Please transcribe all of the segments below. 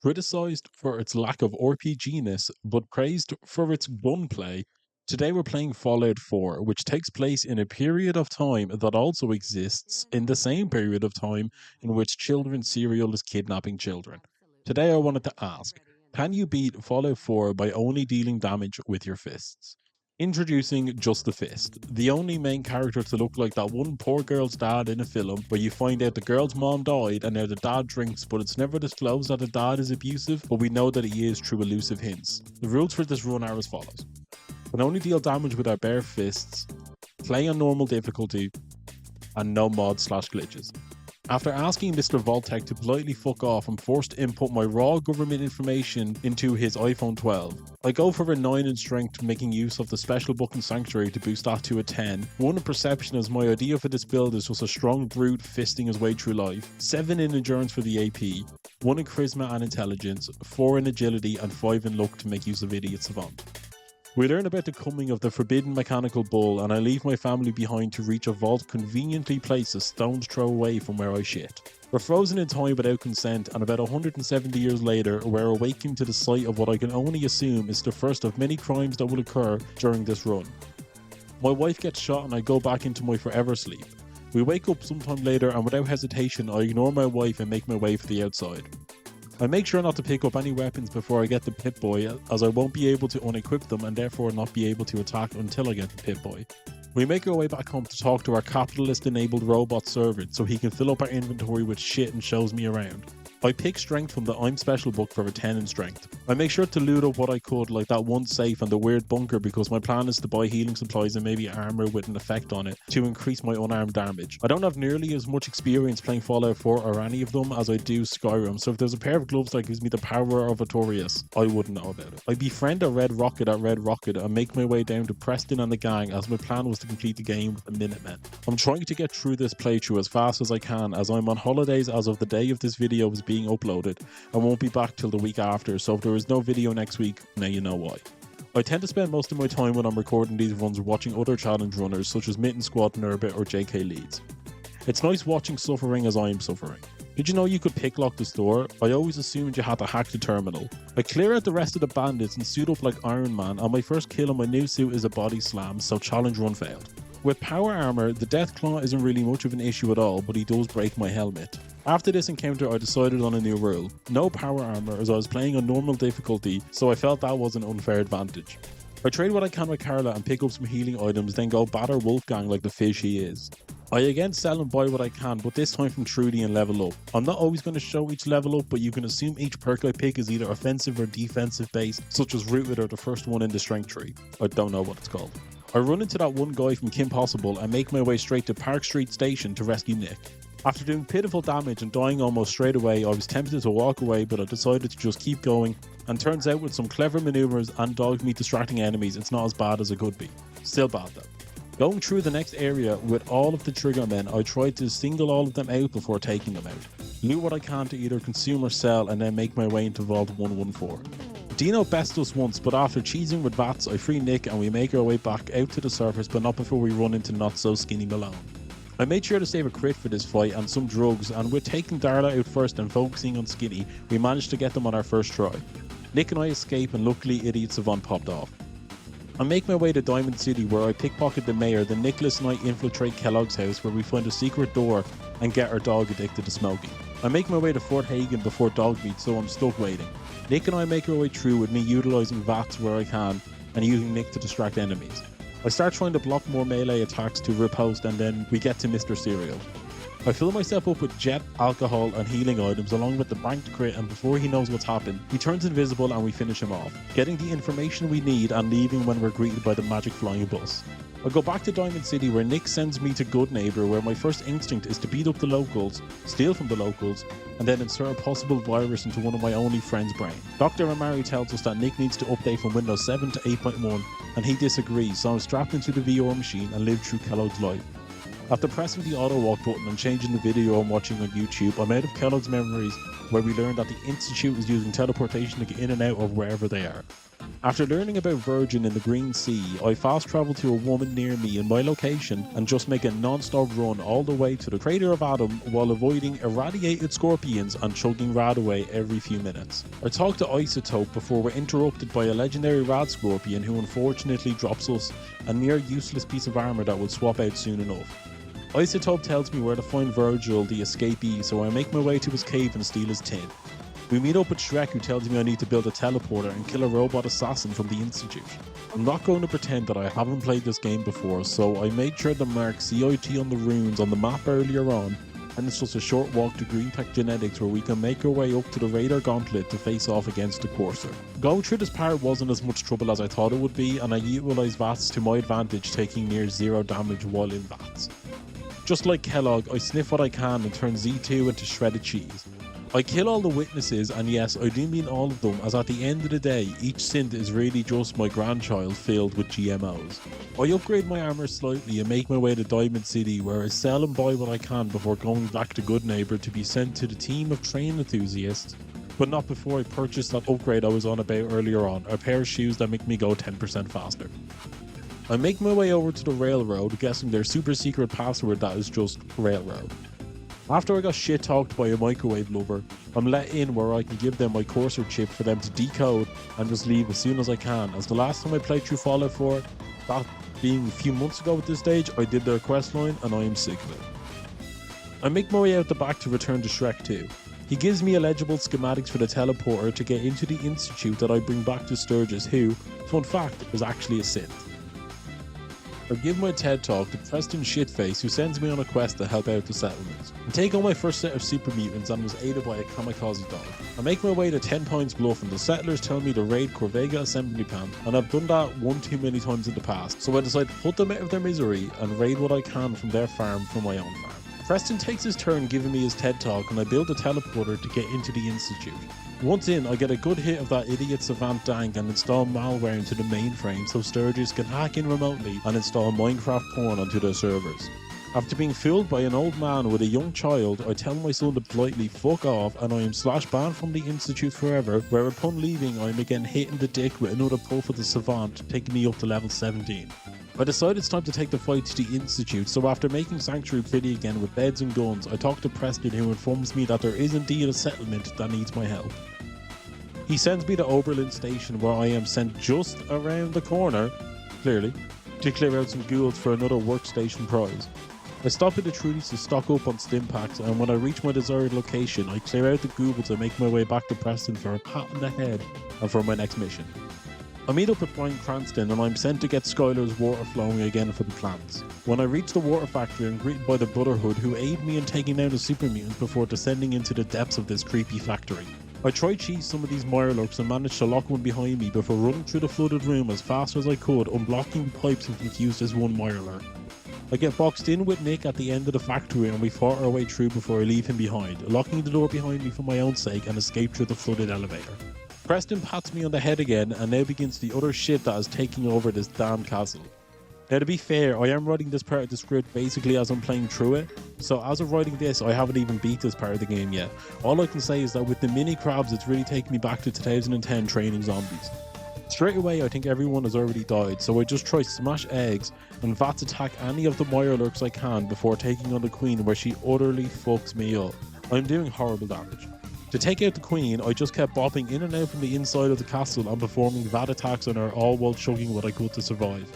Criticized for its lack of RPGness, but praised for its gunplay, today we're playing Fallout 4, which takes place in a period of time that also exists in the same period of time in which children's serial is kidnapping children. Today I wanted to ask, can you beat Fallout 4 by only dealing damage with your fists? Introducing Just the Fist, the only main character to look like that one poor girl's dad in a film where you find out the girl's mom died and now the dad drinks, but it's never disclosed that the dad is abusive, but we know that he is through elusive hints. The rules for this run are as follows. Can only deal damage with our bare fists, play on normal difficulty, and no mods/glitches. After asking Mr. Voltec to politely fuck off, I'm forced to input my raw government information into his iPhone 12. I go for a 9 in strength, making use of the special book in Sanctuary to boost that to a 10. 1 in perception, as my idea for this build is just a strong brute fisting his way through life. 7 in endurance for the AP. 1 in charisma and intelligence. 4 in agility and 5 in luck to make use of Idiot Savant. We learn about the coming of the forbidden mechanical bull, and I leave my family behind to reach a vault conveniently placed a stone's throw away from where I shit. We're frozen in time without consent, and about 170 years later, we're awakened to the sight of what I can only assume is the first of many crimes that will occur during this run. My wife gets shot and I go back into my forever sleep. We wake up sometime later, and without hesitation I ignore my wife and make my way for the outside. I make sure not to pick up any weapons before I get the Pip-Boy, as I won't be able to unequip them and therefore not be able to attack until I get the Pip-Boy. We make our way back home to talk to our capitalist-enabled robot servant so he can fill up our inventory with shit and shows me around. I pick strength from the I'm Special book for a 10 in strength. I make sure to loot up what I could, like that one safe and the weird bunker, because my plan is to buy healing supplies and maybe armor with an effect on it to increase my unarmed damage. I don't have nearly as much experience playing Fallout 4 or any of them as I do Skyrim, so if there's a pair of gloves that gives me the power of a Torius, I wouldn't know about it. I befriend a Red Rocket at Red Rocket and make my way down to Preston and the gang, as my plan was to complete the game with the Minutemen. I'm trying to get through this playthrough as fast as I can, as I'm on holidays as of the day of this video is being uploaded and won't be back till the week after, so if there is no video next week, now you know why. I tend to spend most of my time when I'm recording these runs watching other challenge runners such as Mitten Squad, Nurbit or JK Leeds. It's nice watching suffering as I am suffering. Did you know you could picklock the store? I always assumed you had to hack the terminal. I clear out the rest of the bandits and suit up like Iron Man, and my first kill on my new suit is a body slam, so challenge run failed. With power armor, the Death Claw isn't really much of an issue at all, but he does break my helmet. After this encounter, I decided on a new rule. No power armor, as I was playing on normal difficulty, so I felt that was an unfair advantage. I trade what I can with Carla and pick up some healing items, then go batter Wolfgang like the fish he is. I again sell and buy what I can, but this time from Trudy and level up. I'm not always going to show each level up, but you can assume each perk I pick is either offensive or defensive based, such as Rooted or the first one in the strength tree. I don't know what it's called. I run into that one guy from Kim Possible and make my way straight to Park Street Station to rescue Nick. After doing pitiful damage and dying almost straight away, I was tempted to walk away, but I decided to just keep going, and turns out with some clever maneuvers and dog meat distracting enemies, it's not as bad as it could be. Still bad though. Going through the next area with all of the trigger men, I tried to single all of them out before taking them out. Loot what I can to either consume or sell, and then make my way into Vault 114. Dino bests us once, but after cheesing with Vats, I free Nick and we make our way back out to the surface, but not before we run into not so skinny Malone. I made sure to save a crit for this fight and some drugs, and with taking Darla out first and focusing on Skinny, we managed to get them on our first try. Nick and I escape, and luckily Idiot Savant popped off. I make my way to Diamond City, where I pickpocket the mayor, then Nicholas and I infiltrate Kellogg's house, where we find a secret door and get our dog addicted to smoking. I make my way to Fort Hagen before dog meat, so I'm stuck waiting. Nick and I make our way through, with me utilising Vats where I can and using Nick to distract enemies. I start trying to block more melee attacks to riposte, and then we get to Mr. Cereal. I fill myself up with jet, alcohol and healing items along with the banked crit, and before he knows what's happened, he turns invisible and we finish him off, getting the information we need and leaving when we're greeted by the magic flying bus. I go back to Diamond City, where Nick sends me to Good Neighbor, where my first instinct is to beat up the locals, steal from the locals, and then insert a possible virus into one of my only friend's brain. Dr. Amari tells us that Nick needs to update from Windows 7 to 8.1, and he disagrees, so I'm strapped into the VR machine and live through Kellogg's life. After pressing the auto walk button and changing the video I'm watching on YouTube, I'm out of Kellogg's memories, where we learned that the Institute is using teleportation to get in and out of wherever they are. After learning about Virgin in the Green Sea, I fast travel to a woman near me in my location and just make a non-stop run all the way to the crater of Adam while avoiding irradiated scorpions and chugging Radaway every few minutes. I talk to Isotope before we're interrupted by a legendary rad scorpion who unfortunately drops us a near useless piece of armor that will swap out soon enough. Isotope tells me where to find Virgil, the escapee, so I make my way to his cave and steal his tin. We meet up with Shrek, who tells me I need to build a teleporter and kill a robot assassin from the Institute. I'm not going to pretend that I haven't played this game before, so I made sure to mark CIT on the runes on the map earlier on, and it's just a short walk to Green Tech Genetics where we can make our way up to the radar gauntlet to face off against the Courser. Going through this part wasn't as much trouble as I thought it would be, and I utilised VATS to my advantage, taking near zero damage while in VATS. Just like Kellogg, I sniff what I can and turn Z2 into shredded cheese. I kill all the witnesses, and yes, I do mean all of them, as at the end of the day, each synth is really just my grandchild filled with GMOs. I upgrade my armor slightly and make my way to Diamond City, where I sell and buy what I can before going back to Good Neighbor to be sent to the team of train enthusiasts, but not before I purchase that upgrade I was on about earlier on, a pair of shoes that make me go 10% faster. I make my way over to the railroad, guessing their super secret password that is just railroad. After I got shit talked by a microwave lover, I'm let in where I can give them my Courser chip for them to decode and just leave as soon as I can, as the last time I played through Fallout 4, that being a few months ago at this stage, I did their quest line and I am sick of it. I make my way out the back to return to Shrek 2. He gives me illegible schematics for the teleporter to get into the Institute that I bring back to Sturgis, who, fun fact, is actually a synth. I give my TED talk to Preston Shitface, who sends me on a quest to help out the settlements. I take on my first set of super mutants and was aided by a kamikaze dog. I make my way to 10 Pines Bluff and the settlers tell me to raid Corvega Assembly Plant, and I've done that one too many times in the past, so I decide to put them out of their misery and raid what I can from their farm from my own farm. Preston takes his turn giving me his TED talk and I build a teleporter to get into the Institute. Once in, I get a good hit of that idiot Savant Dank and install malware into the mainframe so Sturgis can hack in remotely and install Minecraft porn onto their servers. After being fooled by an old man with a young child, I tell my son to politely fuck off and I am /banned from the Institute forever, where upon leaving I am again hit in the dick with another puff of the Savant, taking me up to level 17. I decide it's time to take the fight to the Institute, so after making Sanctuary pretty again with beds and guns, I talk to Preston, who informs me that there is indeed a settlement that needs my help. He sends me to Oberlin Station, where I am sent just around the corner, clearly, to clear out some ghouls for another workstation prize. I stop at the Trudy's to stock up on stim packs, and when I reach my desired location, I clear out the ghouls and make my way back to Preston for a pat on the head and for my next mission. I meet up with Brian Cranston and I'm sent to get Skylar's water flowing again for the plants. When I reach the water factory, I'm greeted by the Brotherhood, who aid me in taking down the super mutants before descending into the depths of this creepy factory. I try cheese some of these mirelurks and manage to lock one behind me before running through the flooded room as fast as I could, unblocking the pipes and confused as one mirelurk. I get boxed in with Nick at the end of the factory and we fought our way through before I leave him behind, locking the door behind me for my own sake and escape through the flooded elevator. Preston pats me on the head again and now begins the other shit that is taking over this damn castle. Now, to be fair, I am writing this part of the script basically as I'm playing through it, so as of writing this, I haven't even beat this part of the game yet. All I can say is that with the mini crabs, it's really taken me back to 2010 training zombies. Straight away, I think everyone has already died, so I just try smash eggs and VATS attack any of the mirelurks I can before taking on the Queen, where she utterly fucks me up. I'm doing horrible damage. To take out the Queen, I just kept bopping in and out from the inside of the castle and performing VAT attacks on her, all while chugging what I could to survive.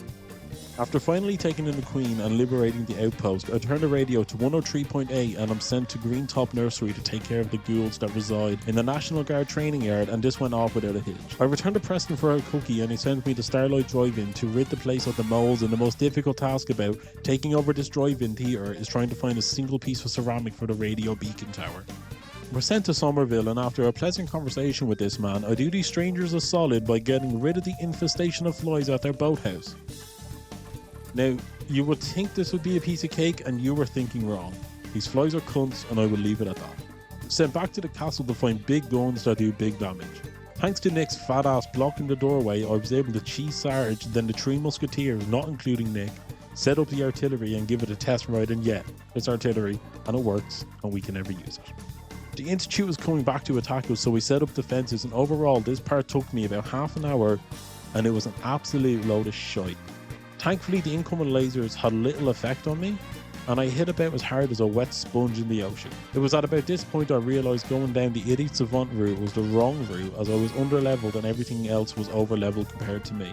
After finally taking in the Queen and liberating the outpost, I turn the radio to 103.8 and I'm sent to Green Top Nursery to take care of the ghouls that reside in the National Guard training yard, and this went off without a hitch. I return to Preston for a cookie and he sends me to Starlight Drive-In to rid the place of the moles, and the most difficult task about taking over this drive-in theatre is trying to find a single piece of ceramic for the radio beacon tower. We're sent to Somerville, and after a pleasant conversation with this man, I do these strangers a solid by getting rid of the infestation of flies at their boathouse. Now, you would think this would be a piece of cake, and you were thinking wrong. These flies are cunts, and I will leave it at that. Sent back to the castle to find big guns that do big damage. Thanks to Nick's fat ass blocking the doorway, I was able to cheese Sarge, then the three musketeers, not including Nick, set up the artillery and give it a test ride, and yeah, it's artillery and it works and we can never use it. The Institute was coming back to attack us, so we set up defenses, and overall this part took me about half an hour and it was an absolute load of shite. Thankfully the incoming lasers had little effect on me, and I hit about as hard as a wet sponge in the ocean. It was at about this point I realised going down the Idiot Savant route was the wrong route, as I was under-leveled and everything else was over-leveled compared to me.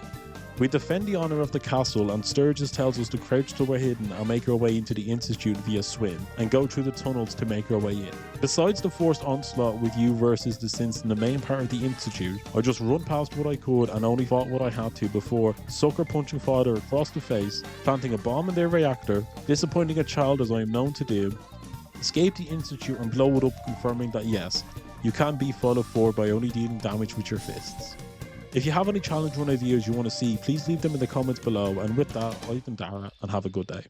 We defend the honour of the castle, and Sturgis tells us to crouch till we're hidden and make our way into the Institute via swim, and go through the tunnels to make our way in. Besides the forced onslaught with you versus the synths in the main part of the Institute, I just run past what I could and only fought what I had to before sucker punching father across the face, planting a bomb in their reactor, disappointing a child as I am known to do, escape the Institute and blow it up, confirming that yes, you can beat Fallout 4 by only dealing damage with your fists. If you have any challenge run ideas you want to see, please leave them in the comments below, and with that, I've been Dara and have a good day.